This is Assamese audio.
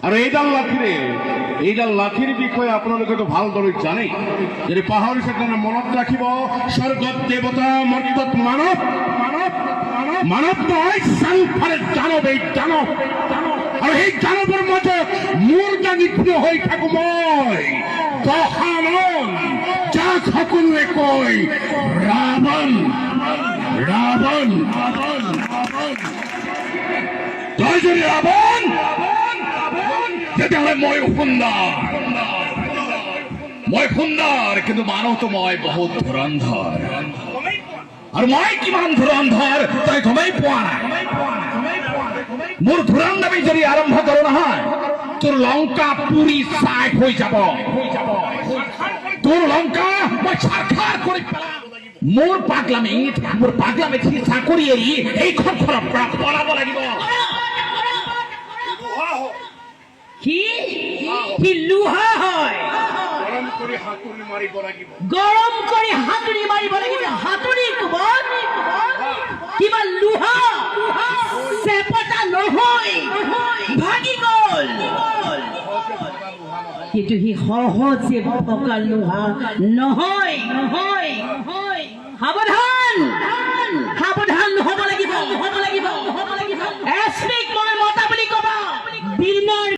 আৰু এইডাল লাঠিৰ বিষয়ে আপোনালোকেতো ভালদৰে জানে। যদি পাহৰিছে তেনে মনত ৰাখিব, স্বৰ্গত দেৱতা, মৰ্ত্যত মানৱ, মানৱ নহয় চাৰিওফালে দানৱ, এই দানৱ। আৰু সেই দানৱৰ মাজত মোৰ নিগ্ন হৈ থাকো মই, দশানন, যাক সকলোৱে কয় ৰাৱণ। ৰাৱণ তই যদি ৰাৱণ, তেতিয়াহ'লে মই সুন্দৰ, কিন্তু মানৱতো মই বহুত ধুৰন্ধৰ। আৰু মই কিমান ধুৰন্ধৰ তই গমেই পোৱা নাই। মোৰ ধুৰন্ধৰ যদি আৰম্ভ কৰো নহয়, তোৰ লংকা পুৰি চাই হৈ যাব। তোৰ লংকা মই চাৰখাৰ কৰি পেলাম। মোৰ পাগলামি চাকৰি এৰি এইখন ঘৰৰ পৰা পলাব লাগিব। সি লুহা হয়। গৰম কৰি হাতুৰি মাৰিব লাগিব। হাতুৰি কিবা লুহা চেপটা নহয়, ভাগি গল। কিন্তু সি সহজে ভগা লুহা নহয়।